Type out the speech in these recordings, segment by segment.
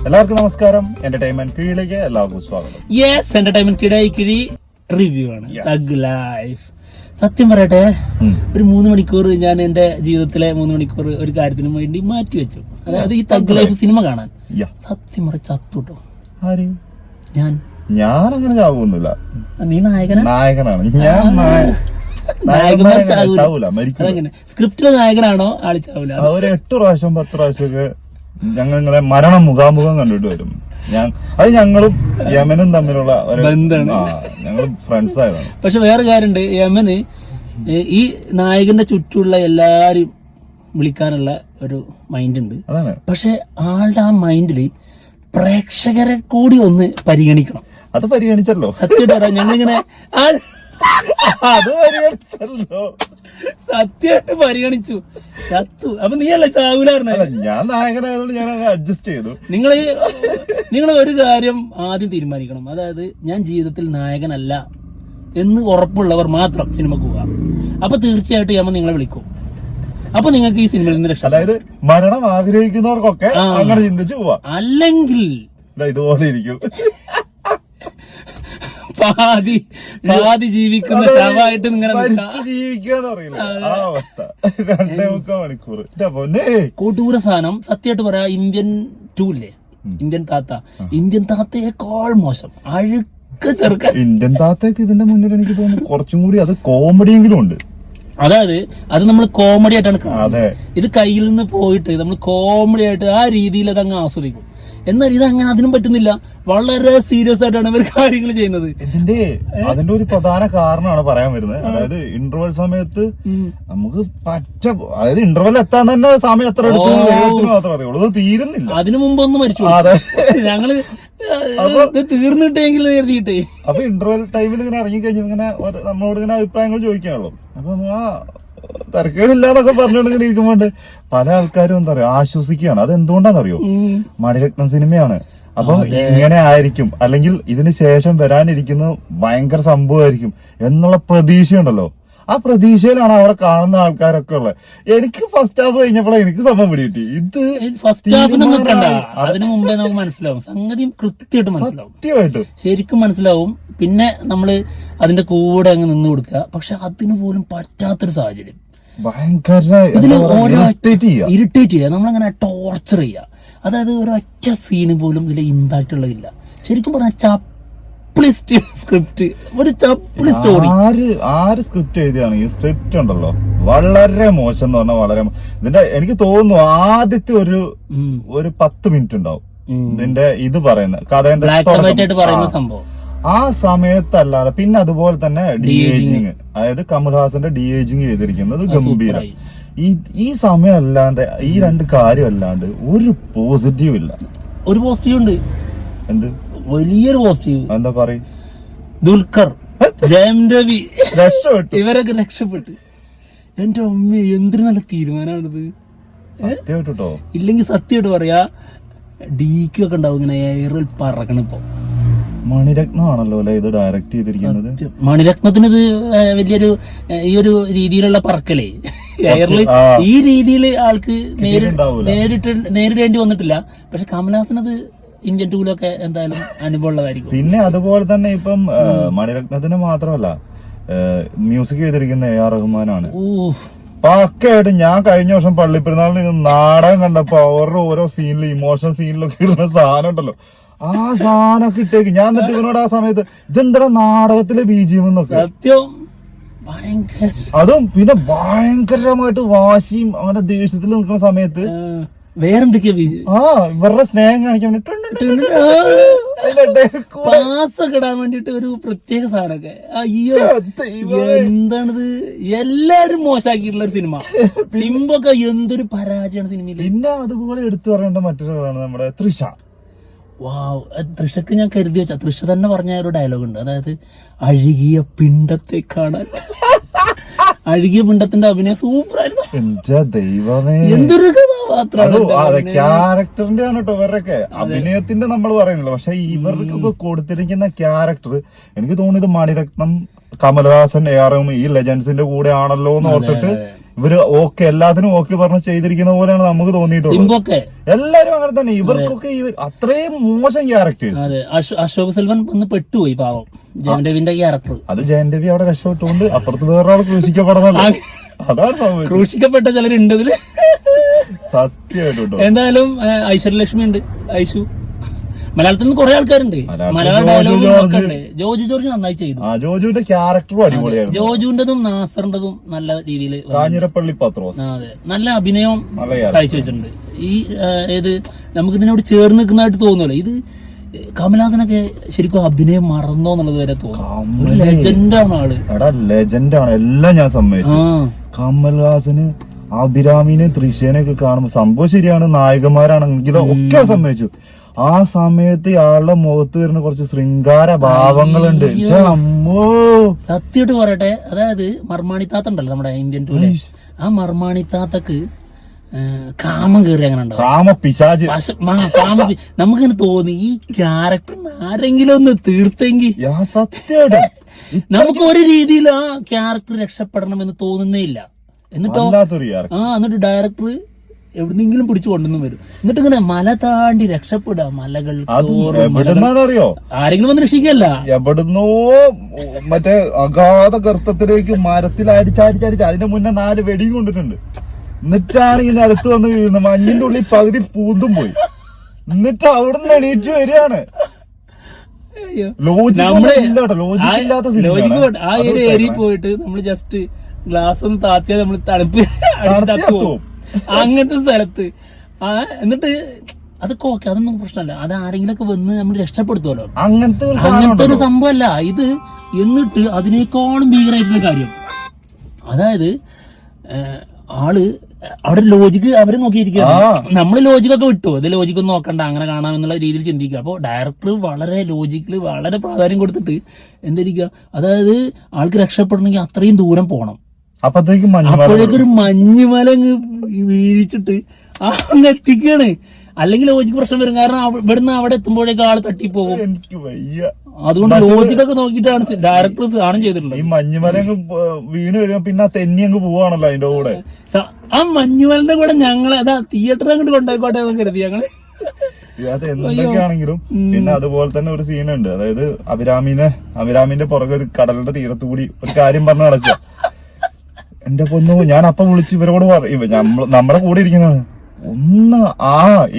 എല്ലാവർക്കും നമസ്കാരം. എന്റർടൈൻമെന്റ് കിഴിയിലേക്ക് എല്ലാവർക്കും സ്വാഗതം. യെസ്, എന്റർടൈൻമെന്റ് കിഴി റിവ്യൂ ആണ്. Thug life. സത്യം പറയട്ടെ, ഒരു 3 മണിക്കൂർ ഞാൻ എന്റെ ജീവിതത്തിലെ 3 മണിക്കൂർ ഒരു കാര്യത്തിന് വേണ്ടി മാറ്റിവെച്ചു. അതായത് ഈ തഗ് ലൈഫ് സിനിമ കാണാൻ. സത്യം പറ ചത്തുട്ടോ. ആര്? ഞാൻ അങ്ങനെ ചാവൊന്നുമില്ല. നീ നായകനാണ്. ഞാൻ നായകന്മാർ ചാവൂല. സ്ക്രിപ്റ്റിലെ നായകനാണോ ആള് ചാവൂല? ഒരു 8 പ്രാവശ്യം 10 പ്രാവശ്യമൊക്കെ ഞങ്ങൾ നിങ്ങളെ മരണം മുഖാമുഖം കണ്ടിട്ട് വരും. അത് ഞങ്ങളും യമനും തമ്മിലുള്ള ഒരു ബന്ധമാണ്. ഞങ്ങൾ ഫ്രണ്ട്സ് ആയതാണ്. പക്ഷെ വേറെ കാര്യമുണ്ട്, യമന് ഈ നായകന്റെ ചുറ്റുമുള്ള എല്ലാരും വിളിക്കാനുള്ള ഒരു മൈൻഡ് ഉണ്ട്. പക്ഷെ ആളുടെ ആ മൈൻഡില് പ്രേക്ഷകരെ കൂടി ഒന്ന് പരിഗണിക്കണം. അത് പരിഗണിച്ചല്ലോ. സത്യം പറയാം, ഞങ്ങളിങ്ങനെ അത് പരിഗണിച്ചല്ലോ. സത്യമായിട്ട് പരിഗണിച്ചു. ചത്തു. അപ്പൊ നീയല്ല ചാവൂലായിരുന്നല്ല. ഞാൻ നായകനായതുകൊണ്ട് ഞാൻ അഡ്ജസ്റ്റ് ചെയ്തു. നിങ്ങൾ ഒരു കാര്യം ആദ്യം തീരുമാനിക്കണം. അതായത് ഞാൻ ജീവിതത്തിൽ നായകനല്ല എന്ന് ഉറപ്പുള്ളവർ മാത്രം സിനിമക്ക് പോവാം. അപ്പൊ തീർച്ചയായിട്ടും യമൻ നിങ്ങളെ വിളിക്കും. അപ്പൊ നിങ്ങൾക്ക് ഈ സിനിമയിൽ നിന്ന് രക്ഷ. അതായത് മരണം ആഗ്രഹിക്കുന്നവർക്കൊക്കെ അങ്ങനെ ചിന്തിച്ചു പോവാം. അല്ലെങ്കിൽ ഇതുപോലെ ഇരിക്കും. പാതി ജീവിക്കുന്ന ശവമായിട്ട് ജീവിക്കാന്ന് പറയില്ല ആ അവസ്ഥ. 2.3 മണിക്കൂർ കൊടൂര സാധനം. സത്യമായിട്ട് പറയാ, ഇന്ത്യൻ 2 ഇല്ലേ, ഇന്ത്യൻ താത്തയേക്കാൾ മോശം അഴുക്ക് ചെറുക്കൻ. ഇന്ത്യൻ താത്തയൊക്കെ ഇതിന്റെ മുന്നിൽ എനിക്ക് തോന്നുന്നു കുറച്ചും കൂടി അത് കോമഡിയെങ്കിലും ഉണ്ട്. അതായത് അത് നമ്മൾ കോമഡി ആയിട്ടാണ് കാണുന്നത്. ഇത് കയ്യിൽ നിന്ന് പോയിട്ട് നമ്മൾ കോമഡി ആയിട്ട് ആ രീതിയിൽ അതങ്ങ് ആസ്വദിക്കും. എന്നാൽ ഇത് അങ്ങനെ അതിനും പറ്റുന്നില്ല. വളരെ സീരിയസ് ആയിട്ടാണ് ഇവർ കാര്യങ്ങൾ ചെയ്യുന്നത്. അതിന്റെ ഒരു പ്രധാന കാരണമാണ് പറയാൻ വരുന്നത്. അതായത് ഇന്റർവെൽ സമയത്ത് നമുക്ക് അതായത് ഇന്റർവെൽ എത്താൻ തന്നെ സമയം എത്ര എടുത്തു മാത്രമേ അറിയുള്ളൂ. അത് തീരുന്നില്ല. അതിനു മുമ്പ് ഒന്ന് മരിച്ചു. ഞങ്ങള് തീർന്നിട്ടെങ്കിൽ എഴുതിയിട്ടേ. അപ്പൊ ഇന്റർവെൽ ടൈമിൽ ഇങ്ങനെ ഇറങ്ങിക്കഴിഞ്ഞാൽ ഇങ്ങനെ നമ്മളോട് ഇങ്ങനെ അഭിപ്രായങ്ങൾ ചോദിക്കാനുള്ളൂ. അപ്പൊ തരക്കേടില്ലാന്നൊക്കെ പറഞ്ഞുകൊണ്ടിങ്ങനെ ഇരിക്കുമ്പോണ്ട് പല ആൾക്കാരും എന്താ പറയാ ആശ്വസിക്കുകയാണ്. അത് എന്തുകൊണ്ടാണെന്നറിയോ? മണിരത്നം സിനിമയാണ്. അപ്പൊ ഇങ്ങനെ ആയിരിക്കും, അല്ലെങ്കിൽ ഇതിന് ശേഷം വരാനിരിക്കുന്ന ഭയങ്കര സംഭവമായിരിക്കും എന്നുള്ള പ്രതീക്ഷയുണ്ടല്ലോ. ആ പ്രതീക്ഷയിലാണ് അവിടെ കാണുന്ന ആൾക്കാരൊക്കെ ഉള്ളത്. എനിക്ക് ഫസ്റ്റ് ഹാഫ് കഴിഞ്ഞപ്പോഴേ എനിക്ക് സംഭവം പിടികിട്ടി. ഇത് ഫസ്റ്റ് ഹാഫിന് അതിനു മുമ്പേ നമുക്ക് മനസ്സിലാവും, സംഗതി കൃത്യമായിട്ട് മനസ്സിലാവും, സത്യമായിട്ട് ശരിക്കും മനസ്സിലാവും. പിന്നെ നമ്മള് അതിന്റെ കൂടെ അങ്ങ് നിന്ന് കൊടുക്കുക. പക്ഷെ അതിന് പോലും പറ്റാത്തൊരു സാഹചര്യം. ഭയങ്കര ഇറിറ്റേറ്റ് ചെയ്യുക, നമ്മളങ്ങനെ ടോർച്ചർ ചെയ്യുക. അതായത് ഒരൊറ്റ സീന് പോലും ഇതിൽ ഇമ്പാക്ട് ഉള്ളതില്ല. ശരിക്കും പറഞ്ഞാൽ ചപ്ലി സ്ക്രിപ്റ്റ്, ഒരു ചപ്ലി സ്റ്റോറി. ആര് സ്ക്രിപ്റ്റ് എഴുതിയാണ് ഈ സ്ക്രിപ്റ്റ് ഉണ്ടല്ലോ, വളരെ മോശം എന്ന് പറഞ്ഞാൽ വളരെ. ഇതിന്റെ എനിക്ക് തോന്നുന്നു ആദ്യത്തെ ഒരു 10 മിനിറ്റ് ഉണ്ടാവും ഇതിന്റെ ഇത് പറയുന്ന കഥേന്റെ പറയുന്ന സംഭവം. ആ സമയത്തല്ലാതെ പിന്നെ അതുപോലെ തന്നെ ഡി ഏജിങ്, അതായത് കമൽഹാസന്റെ ഡി ഏജിങ് ചെയ്തിരിക്കുന്നത് ഗംഭീരം. ഈ സമയം അല്ലാണ്ട് ഈ 2 കാര്യം അല്ലാണ്ട് ഒരു പോസിറ്റീവ് ഇല്ല. ഒരു പോസിറ്റീവ് ഉണ്ട്. എന്ത്? വലിയൊരു പോസിറ്റീവ്. എന്താ പറയും? ദുൽഖർ, ജയം രവി രക്ഷപ്പെട്ടു. ഇവരൊക്കെ രക്ഷപ്പെട്ടു. എന്റെ അമ്മ എന്തൊരു നല്ല തീരുമാനമാണിത്. സത്യമായിട്ടോ. ഇല്ലെങ്കിൽ സത്യമായിട്ട് പറയാ, ഡിക്കൊക്കെ ഉണ്ടാവും ഇങ്ങനെ എയറിൽ പറക്കണിപ്പോ. മണിരത്നം ആണല്ലോ അല്ലെ ഇത് ഡയറക്ട് ചെയ്തിരിക്കുന്നത്. മണിരത്നത്തിന് ഇത് വലിയൊരു ഈ ഒരു രീതിയിലുള്ള പറക്കലേ എയറിൽ ഈ രീതിയിൽ ആൾക്ക് നേരിടേണ്ടി വന്നിട്ടില്ല. പക്ഷെ കമൽഹാസനത് ഇന്ത്യൻ 2 എന്തായാലും അനുഭവം ഉള്ളതായിരിക്കും. പിന്നെ അതുപോലെ തന്നെ ഇപ്പം മണിരത്നത്തിന് മാത്രമല്ല മ്യൂസിക് ചെയ്തിരിക്കുന്ന AR റഹ്മാനാണ്. പക്കയായിട്ട് ഞാൻ കഴിഞ്ഞ വർഷം പള്ളിപ്പെരുന്നാളിന് നാടകം കണ്ടപ്പോ അവരുടെ ഓരോ സീനിലും ഇമോഷണൽ സീനിലൊക്കെ ഇടുന്ന സാധനം ഉണ്ടല്ലോ, ആ സാധനമൊക്കെ ഇട്ടേക്ക്. ഞാൻ എന്നിട്ട് ഇവനോട് ആ സമയത്ത് ഇതെന്താ നാടകത്തിലെ BGM എന്നൊക്കെ. സത്യം ഭയങ്കര. അതും പിന്നെ ഭയങ്കരമായിട്ട് വാശിയും അങ്ങനെ ദേഷ്യത്തിൽ നിൽക്കുന്ന സമയത്ത് വേറെന്തൊക്കെയാ ഇവരുടെ സ്നേഹം കാണിക്കാൻ പാസൊക്കെ ഇടാൻ വേണ്ടിട്ട് ഒരു പ്രത്യേക സാധനമൊക്കെ. അയ്യോ എന്താണിത്, എല്ലാരും മോശമാക്കിയിട്ടുള്ള ഒരു സിനിമ. സിംബൊക്കെ എന്തൊരു പരാജയമാണ് സിനിമയിൽ. പിന്നെ അതുപോലെ എടുത്തു പറയേണ്ട മറ്റൊരാളാണ് നമ്മുടെ തൃഷ. വാവ്, തൃഷക്ക് ഞാൻ കരുതി വെച്ച തൃഷ തന്നെ പറഞ്ഞ ഒരു ഡയലോഗ് ഉണ്ട്. അതായത് അഴുകിയ പിണ്ടത്തെ കാണാൻ. അഴുകിയ പിണ്ടത്തിന്റെ അഭിനയം സൂപ്പറായിരുന്നു. എന്തൊരു കഥാപാത്രമാണ്. ക്യാരക്ടറിന്റെ ആണ് കേട്ടോ ഇവരൊക്കെ, അഭിനയത്തിന്റെ നമ്മൾ പറയുന്നില്ല. പക്ഷെ ഇവർക്കൊക്കെ കൊടുത്തിരിക്കുന്ന ക്യാരക്ടർ എനിക്ക് തോന്നുന്നത് മണിരത്നം, കമൽഹാസൻ, AR ഈ ലെജൻസിന്റെ കൂടെ ആണല്ലോ എന്ന് ഓർത്തിട്ട് ഇവര് ഓക്കെ എല്ലാത്തിനും ഓക്കെ പറഞ്ഞ് ചെയ്തിരിക്കുന്ന പോലെയാണ് നമുക്ക് തോന്നിയിട്ടുള്ളത്. സിംബൊക്കെ എല്ലാരും അങ്ങനെ തന്നെ. ഇവർക്കൊക്കെ അത്രയും മോശം ക്യാരക്ടേഴ്സ്. അതെ, അശോക് സെൽവൻ ഒന്ന് പെട്ടുപോയി പാവം, ജയൻ രവിന്റെ ക്യാരക്ടർ. അത് ജയൻ രവി അവിടെ രക്ഷപ്പെട്ടുകൊണ്ട് അപ്പുറത്ത് വേറൊരാൾ ക്രൂശിക്കപ്പെടണല്ലോ. അതാണ് സംഭവം. ക്രൂശിക്കപ്പെട്ട ചിലരുണ്ട് ഇതില്. സത്യമായിട്ടും. എന്തായാലും ഐശ്വര്യലക്ഷ്മി ഉണ്ട്, ഐശു. മലയാളത്തിൽ നിന്ന് കുറെ ആൾക്കാരുണ്ട്, മലയാളം ഡയലോഗ് ഉണ്ട്. ജോജു ജോർജ് നന്നായി ചെയ്തു. ജോജുവിന്റെ ക്യാരക്ടറും അടിപൊളിയായിരുന്നു. ജോജുവിന്റെതും നാസറിന്റെതും നല്ല രീതിയിൽ. കാഞ്ഞിരപ്പള്ളി പത്രോസ് അതെ, നല്ല അഭിനയം കാഴ്ചവെച്ചിട്ടുണ്ട്. ഈ ഏത് നമുക്ക് ഇതിനോട് ചേർന്ന് നിൽക്കുന്നതായിട്ട് തോന്നുമല്ലോ. ഇത് കമൽഹാസനൊക്കെ ശരിക്കും അഭിനയം മറന്നോ എന്നുള്ളത് വരെ തോന്നുന്നു. ലെജൻഡാണ് ആള്. എടാ ലെജൻഡാണ്, എല്ലാം ഞാൻ സമ്മതിച്ചു. കമൽഹാസന് അഭിരാമിനെ തൃശ്ശേനെയൊക്കെ കാണുമ്പോ സംഭവം ശരിയാണ്, നായകന്മാരാണെങ്കിലും ഒക്കെ സമ്മതിച്ചു. ആ സമയത്ത് ഇയാളുടെ മുഖത്ത് വരുന്ന കുറച്ച് ശൃംഗാര ഭാവങ്ങളുണ്ട്. സത്യമായിട്ട് പറയട്ടെ, അതായത് മർമാണിത്താത്ത ഉണ്ടല്ലോ നമ്മുടെ ഇന്ത്യൻ ടൂലെ, ആ മർമാണിത്താത്തക്ക് കാമം കയറി അങ്ങനെ ഉണ്ടാവും. കാമപിശാച്. നമുക്കിങ്ങനെ തോന്നി ഈ ക്യാരക്ടർ ആരെങ്കിലും ഒന്ന് തീർത്തെങ്കിൽ. സത്യമായിട്ടും നമുക്ക് ഒരു രീതിയിൽ ആ ക്യാരക്ടർ രക്ഷപ്പെടണം എന്ന് തോന്നുന്നേ ഇല്ല. എന്നിട്ടോ എന്നിട്ട് ഡയറക്ടർ എവിടെന്നെങ്കിലും പിടിച്ചു കൊണ്ടുവന്നും വരും. എന്നിട്ട് ഇങ്ങനെ മല താണ്ടി രക്ഷപ്പെടുക, മലകൾ അറിയോ, ആരെങ്കിലും വന്ന് രക്ഷിക്കല്ല, എവിടുന്നോ മറ്റേ അഗാധ ഗർത്തത്തിലേക്ക് മരത്തിൽ അടിച്ചടിച്ചടിച്ച് അതിന്റെ മുന്നേ 4 വെടിയും കൊണ്ടിട്ടുണ്ട്. എന്നിട്ടാണ് ഈ നിലത്ത് വന്ന് വീഴുന്നത്. മഞ്ഞിന്റെ ഉള്ളിൽ പകുതി പൂന്തും പോയി. എന്നിട്ട് അവിടുന്ന് എണീറ്റ് വരികയാണ്. ആ ഒരു ഏരിയയിൽ പോയിട്ട് നമ്മൾ ജസ്റ്റ് ഗ്ലാസ് ഒന്ന് താത്തിയാൽ നമ്മൾ തണുപ്പ് പോവും. അങ്ങനത്തെ സ്ഥലത്ത് എന്നിട്ട് അതൊക്കെ ഓക്കെ, അതൊന്നും പ്രശ്നമല്ല. അത് ആരെങ്കിലും ഒക്കെ വന്ന് നമ്മൾ രക്ഷപ്പെടുത്തുമല്ലോ. അങ്ങനത്തെ ഒരു സംഭവമല്ല ഇത്. എന്നിട്ട് അതിനേക്കാളും ഭീകരമായിട്ടുള്ള കാര്യം, അതായത് ആള് അവിടെ ലോജിക്ക് അവരെ നോക്കിയിരിക്കുകയാണ്. നമ്മള് ലോജിക്കൊക്കെ വിട്ടു, അത് ലോജിക്കൊന്നും നോക്കണ്ട, അങ്ങനെ കാണാമെന്നുള്ള രീതിയിൽ ചിന്തിക്കുക. അപ്പോൾ ഡയറക്ടർ വളരെ ലോജിക്കില് വളരെ പ്രാധാന്യം കൊടുത്തിട്ട് എന്തായിരിക്കുക, അതായത് ആൾക്ക് രക്ഷപ്പെടണമെങ്കിൽ അത്രയും ദൂരം പോകണം. അപ്പോഴേക്കൊരു മഞ്ഞുമല വീഴിച്ചിട്ട് അങ്ങ് എത്തിക്കാണ്. അല്ലെങ്കിൽ ലോജിക്ക് പ്രശ്നം വരും, കാരണം ഇവിടുന്ന് അവിടെ എത്തുമ്പോഴേക്ക് ആള് തട്ടിപ്പോകും. അതുകൊണ്ട് ലോജിക്കൊക്കെ നോക്കിയിട്ടാണ് ഡയറക്ടർ സാധനം ചെയ്തിട്ടുള്ളത്. ഈ മഞ്ഞുമല വീണ് കഴിയുമ്പോ പിന്നെ തെന്നി അങ്ങ് പോവാണല്ലോ അതിന്റെ കൂടെ. ആ മഞ്ഞുമലിന്റെ കൂടെ ഞങ്ങള് അതാ തിയേറ്ററിൽ അങ്ങോട്ട് കൊണ്ടായിക്കോട്ടെ എന്ന് കരുതി ഞങ്ങള്. അത് എന്തൊക്കെയാണെങ്കിലും പിന്നെ അതുപോലെ തന്നെ ഒരു സീനുണ്ട്. അതായത് അഭിരാമിന്റെ പുറകെ ഒരു കടലിന്റെ തീരത്തു കൂടി ഒരു കാര്യം പറഞ്ഞു നടക്കുക. എന്റെ പൊന്നു, ഞാൻ അപ്പൊ വിളിച്ച് ഇവരോട് പറയും, നമ്മുടെ കൂടെ ഇരിക്കുന്നതാണ്, ഒന്ന്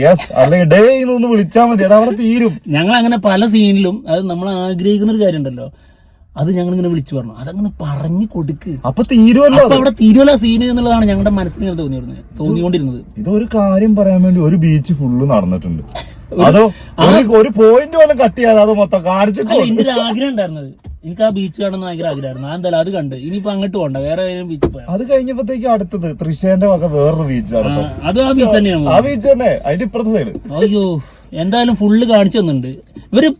യെസ് അല്ലെങ്കിൽ ഡേ ഒന്ന് വിളിച്ചാ മതി, അത് അവിടെ തീരും. ഞങ്ങൾ അങ്ങനെ പല സീനിലും അത് നമ്മൾ ആഗ്രഹിക്കുന്ന ഒരു കാര്യം ഉണ്ടല്ലോ, അത് ഞങ്ങൾ ഇങ്ങനെ വിളിച്ചു പറഞ്ഞു, അതങ്ങനെ പറഞ്ഞു കൊടുക്ക്, അപ്പൊ തീരുമല്ലോ, അവിടെ തീരുമല്ലോ സീന് എന്നുള്ളതാണ് ഞങ്ങളുടെ മനസ്സിൽ തോന്നിക്കൊണ്ടിരുന്നത്. ഇതൊരു കാര്യം പറയാൻ വേണ്ടി ഒരു ബീച്ച് ഫുള്ള് നടന്നിട്ടുണ്ട്. അതോ ഒരു പോയിന്റ് പോലും കട്ട് ചെയ്യാതെ അത് മൊത്തം കാണിച്ചിട്ട്. എന്റെ ഒരു ആഗ്രഹം ഉണ്ടായിരുന്നത്, എനിക്ക് ആ ബീച്ച് കാണുന്ന ഭയങ്കര ആഗ്രഹമായിരുന്നു. എന്തായാലും അത് കണ്ട് ഇനിയിപ്പോ അങ്ങോട്ട് പോകണ്ട, വേറെ ഏതെങ്കിലും ബീച്ചിൽ പോയാൽ. അത് കഴിഞ്ഞപ്പോഴത്തേക്ക് അടുത്തത് തൃശ്ശേന്റെ വക വേറൊരു ബീച്ചാണ്. അത് ആ ബീച്ച് തന്നെയാണ്. ആ ബീച്ച് തന്നെ, അതിന്റെ ഇപ്പുറത്തെ സൈഡ്. അയ്യോ, എന്തായാലും ഫുള്ള് കാണിച്ചു തന്നിട്ടുണ്ട്. ഇവര്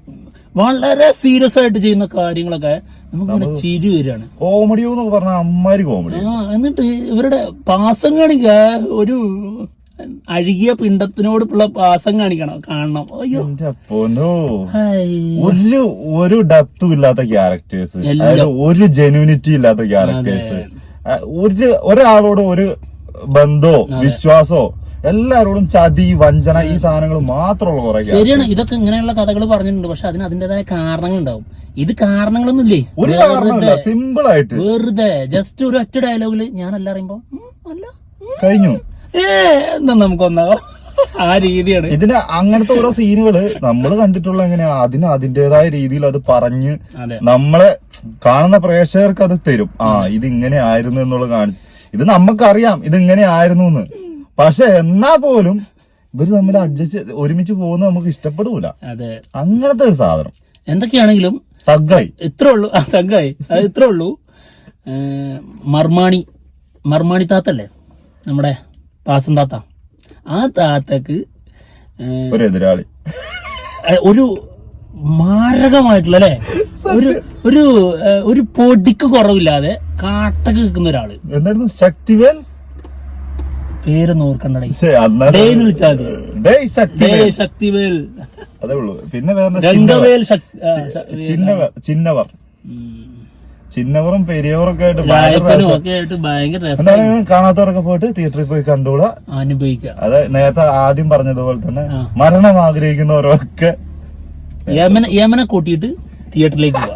വളരെ സീരിയസ് ആയിട്ട് ചെയ്യുന്ന കാര്യങ്ങളൊക്കെ നമുക്ക് ചിരി വരികയാണ്. കോമഡി എന്നൊക്കെ പറഞ്ഞാൽ അമ്മാരി കോമഡി. എന്നിട്ട് ഇവരുടെ പാസം കാണിക്ക, ഒരു അഴുകിയ പിണ്ടത്തിനോടുള്ള പാസം കാണണം. അയ്യോ, ഒരു ഡെപ്തും ഇല്ലാത്ത ക്യാരക്ടേഴ്സ്, ഒരു ജെന്യൂനിറ്റി ഇല്ലാത്ത ക്യാരക്ടേഴ്സ്, ഒരാളോട് ഒരു ബന്ധോ വിശ്വാസോ, എല്ലാരോടും ചതി വഞ്ചന ഈ സാധനങ്ങൾ മാത്രമുള്ള കുറെ. ശരിയാണ്, ഇതൊക്കെ ഇങ്ങനെയുള്ള കഥകൾ പറഞ്ഞിട്ടുണ്ട്, പക്ഷെ അതിന് അതിന്റേതായ കാരണങ്ങൾ ഉണ്ടാവും. ഇത് കാരണങ്ങളൊന്നുമില്ലേ, സിമ്പിൾ ആയിട്ട് വെറുതെ ജസ്റ്റ് ഒരു ഒറ്റ ഡയലോഗില് ഞാനല്ല അറിയുമ്പോ അല്ല കഴിഞ്ഞു, എന്നാ നമുക്കൊന്നാവോ, ആ രീതിയാണ് ഇതിന്. അങ്ങനത്തെ ഓരോ സീനുകള് നമ്മൾ കണ്ടിട്ടുള്ള എങ്ങനെയാ, അതിന് അതിന്റേതായ രീതിയിൽ അത് പറഞ്ഞ് നമ്മളെ കാണുന്ന പ്രേക്ഷകർക്ക് അത് തരും. ഇതിങ്ങനെ ആയിരുന്നു എന്നുള്ള കാണിച്ചു. ഇത് നമുക്കറിയാം ഇതിങ്ങനെ ആയിരുന്നു എന്ന്, പക്ഷെ എന്നാ പോലും ഇവര് തമ്മിൽ അഡ്ജസ്റ്റ് ഒരുമിച്ച് പോകുന്നത് നമുക്ക് ഇഷ്ടപ്പെടൂല. അതെ, അങ്ങനത്തെ ഒരു സാധനം. എന്തൊക്കെയാണെങ്കിലും തഗ്ഗായി ഇത്രേ ഉള്ളൂ, തഗ്ഗായി അത് ഇത്രേ ഉള്ളൂ. മർമാണി താത്തല്ലേ നമ്മുടെ പാസം താത്ത, ആ താത്തക്ക് ഒരു എതിരാളി, ഒരു മാരകമായിട്ടുള്ള അല്ലെ, ഒരു പൊടിക്ക് കുറവില്ലാതെ കാട്ടക്ക് നിൽക്കുന്ന ഒരാള്. എന്തായിരുന്നു? ശക്തിവേൽ. പേരൊന്നും ഓർക്കണ്ടേ, വിളിച്ചാൽ ശക്തിവേൽ, അതേ ഉള്ളൂ. പിന്നെ രംഗവേൽ, ചിന്നവർ. ചിന്നവറും പെരിയവറൊക്കെ ആയിട്ട് രായപ്പനും ഒക്കെ ആയിട്ട് ഭയങ്കര രസം എന്തായാലും കാണാത്തവരൊക്കെ പോയിട്ട് തിയേറ്ററിൽ പോയി കണ്ടോളാം, അനുഭവിക്കാം. അത് നേരത്തെ ആദ്യം പറഞ്ഞതുപോലെ തന്നെ മരണം ആഗ്രഹിക്കുന്നവരൊക്കെ യമനെ കൂട്ടിയിട്ട് തിയേറ്ററിലേക്ക് പോവാം.